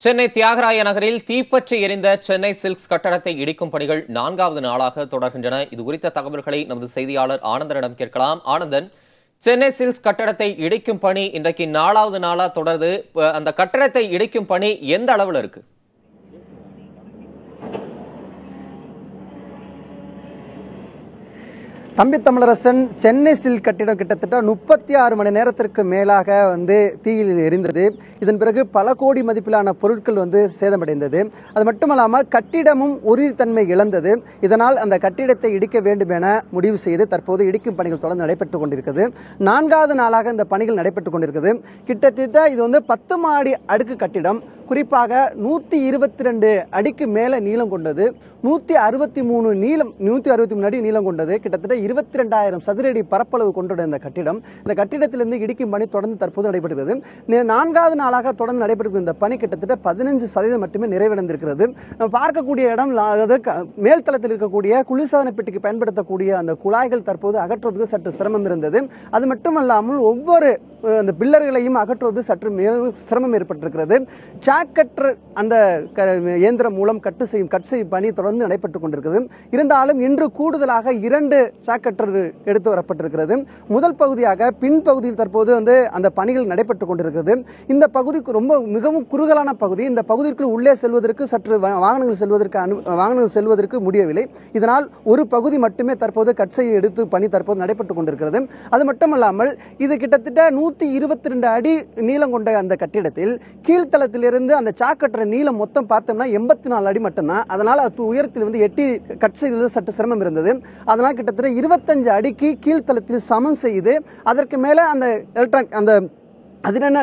சென்னை தியாகராய நகரில் தீப்பற்றி எரிந்த சென்னை சில்க்ஸ் கட்டடத்தை இடிக்கும் பணிகள் 4வது நாளாக தொடர்கின்றன. இது குறித்த தகவல்களை நமது செய்தியாளர் ஆனந்தனிடம் கேட்கலாம். ஆனந்தன், சென்னை சில்க்ஸ் கட்டடத்தை இடிக்கும் பணி இன்றைக்கு 4வது நாளா தொடருது. அந்த கட்டடத்தை இடிக்கும் பணி எந்த அளவில் இருக்கு? தம்பி தமிழரசன், சென்னை சில்க் கட்டிடம் கிட்டத்தட்ட 36 மணி நேரத்திற்கு மேலாக தீயில் எரிந்தது. இதன் பிறகு பல கோடி மதிப்பிலான பொருட்கள் சேதமடைந்தது. அது மட்டுமல்லாமல் கட்டிடமும் உறுதித்தன்மை இழந்தது. இதனால் அந்த கட்டிடத்தை இடிக்க வேண்டும் என முடிவு செய்து தற்போது இடிக்கும் பணிகள் தொடர்ந்து நடைபெற்றுக் கொண்டிருக்கிறது. 4வது நாளாக இந்த பணிகள் நடைபெற்றுக் கொண்டிருக்கிறது. கிட்டத்தட்ட இது 10 மாடி அடுக்கு கட்டிடம். குறிப்பாக 122 அடிக்கு மேல நீளம் கொண்டது, 163 அடி நீளம் கொண்டது, கிட்டத்தட்ட 22,000 சதுரடி பரப்பளவு கொண்ட இந்த கட்டிடம். இந்த கட்டிடத்திலிருந்து இடிக்கும் பணி தொடர்ந்து தற்போது நடைபெறுகிறது. 4வது நாளாக தொடர்ந்து நடைபெற்ற இந்த பணி கிட்டத்தட்ட 15% மட்டுமே நிறைவடைந்திருக்கிறது. நம்ம பார்க்கக்கூடிய இடம், அதாவது மேல்தளத்தில் இருக்கக்கூடிய குளிர்சாதன பெட்டிக்கு பயன்படுத்தக்கூடிய அந்த குழாய்கள் தற்போது அகற்றுவதற்கு சற்று சிரமம் இருந்தது. அது மட்டுமல்லாமல் ஒவ்வொரு அந்த பில்லர்களையும் அகற்றுவது சற்று சிரமம் ஏற்பட்டிருக்கிறது. சாக்கற்று அந்த இயந்திரம் மூலம் கட் செய்யும் பணி தொடர்ந்து நடைபெற்றுக் கொண்டிருக்கிறது. இருந்தாலும் இன்று கூடுதலாக 2 சாக்கற்று எடுத்து வரப்பட்டிருக்கிறது. முதல் பகுதியாக பின்பகுதியில் தற்போது அந்த பணிகள் நடைபெற்றுக் கொண்டிருக்கிறது. இந்த பகுதிக்கு மிகவும் குறுகலான பகுதி. இந்த பகுதிக்குள் உள்ளே செல்வதற்கு சற்று வாகனங்கள் செல்வதற்கு முடியவில்லை. இதனால் ஒரு பகுதி மட்டுமே தற்போது கட் செய்ய எடுத்து பணி தற்போது நடைபெற்றுக் கொண்டிருக்கிறது. அது மட்டுமல்லாமல் இது கிட்டத்தட்ட 122 அடி நீளம் கொண்ட அந்த கட்டிடத்தில் கீழ்த்தளத்திலிருந்து அந்த சாக்கற்ற நீளம் மொத்தம் பார்த்தோம்னா 84 அடி மட்டும்தான். அதனால் உயரத்தில் எட்டி கட் செய்வது சற்று சிரமம் இருந்தது. அதனால் கிட்டத்தட்ட 25 அடிக்கு கீழ்த்தளத்தில் சமம் செய்து அதற்கு மேல அந்த எலக்ட்ரானிக் அந்த அதிரென்ன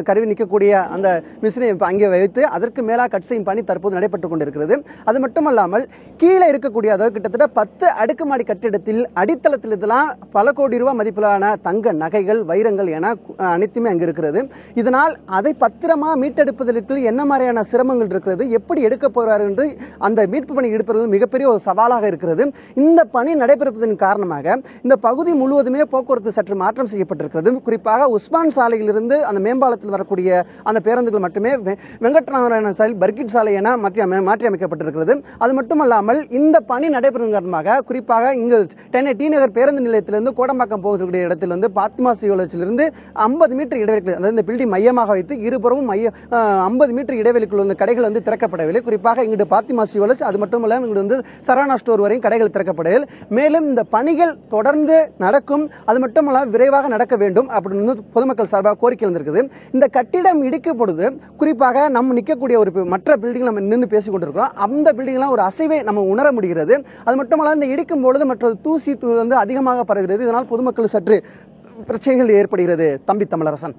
கருவி நிற்கக்கூடிய அந்த மிஷினை அங்கே வைத்து அதற்கு மேலாக கட் செய்யும் பணி தற்போது நடைபெற்றுக் கொண்டிருக்கிறது. அது மட்டுமல்லாமல் கீழே இருக்கக்கூடிய, அதாவது கிட்டத்தட்ட 10 அடுக்குமாடி கட்டிடத்தில் அடித்தளத்தில் இதெல்லாம் பல கோடி ரூபாய் மதிப்பிலான தங்க நகைகள், வைரங்கள் என அனைத்துமே அங்கு இருக்கிறது. இதனால் அதை பத்திரமா மீட்டெடுப்பதற்கு என்ன மாதிரியான சிரமங்கள் இருக்கிறது, எப்படி எடுக்க போகிறார் என்று அந்த மீட்பு பணி எடுப்பது மிகப்பெரிய ஒரு சவாலாக இருக்கிறது. இந்த பணி நடைபெறுவதன் காரணமாக இந்த பகுதி முழுவதுமே போக்குவரத்து சற்று மாற்றம் செய்யப்பட்டிருக்கிறது. குறிப்பாக உஸ்மான் சாலையில் அந்த மேம்பாலத்தில் வரக்கூடிய அந்த பேருந்துகள் மட்டுமே வெங்கட்நாராயண சாலை, பர்கிட் சாலை என மாற்றி அமைக்கப்பட்டிருக்கிறது. அது மட்டுமல்லாமல் இந்த பணி நடைபெறும் காரணமாக குறிப்பாக இங்கு சென்னை டி நகர் பேருந்து நிலையத்திலிருந்து கோடம்பாக்கம் போகக்கூடிய இடத்திலிருந்து பாத்திமா சிவலட்சியிலிருந்து 50 மீட்டர் இடைவெளிக்குள், அதாவது இந்த பில்டிங் மையமாக வைத்து இருபுறமும் 50 மீட்டர் இடைவெளிக்குள் கடைகள் திறக்கப்படவில்லை. குறிப்பாக இங்கு பாத்திமா சிவலட்சி, அது மட்டுமல்லாமல் இங்கு சரவணா ஸ்டோர் வரையும் கடைகள் திறக்கப்படவில்லை. மேலும் இந்த பணிகள் தொடர்ந்து நடக்கும், அது மட்டுமல்லாமல் விரைவாக நடக்க வேண்டும் அப்படின்னு பொதுமக்கள் சார்பாக கோரிக்கை வந்திருக்குது. இந்த கட்டிடம் இடிக்கும் பொழுது குறிப்பாக நம்ம நிற்கக்கூடிய ஒரு மற்ற பில்டிங் நம்ம நின்று பேசிக் கொண்டிருக்கிறோம். அந்த பில்டிங்லாம் ஒரு அசைவை நம்ம உணர முடிகிறது. அது மட்டுமல்ல, இந்த இடிக்கும் பொழுது மற்ற தூசி அதிகமாக பரவுகிறது. இதனால் பொதுமக்கள் சற்று பிரச்சனைகள் ஏற்படுகிறது. தம்பி தமிழரசன்.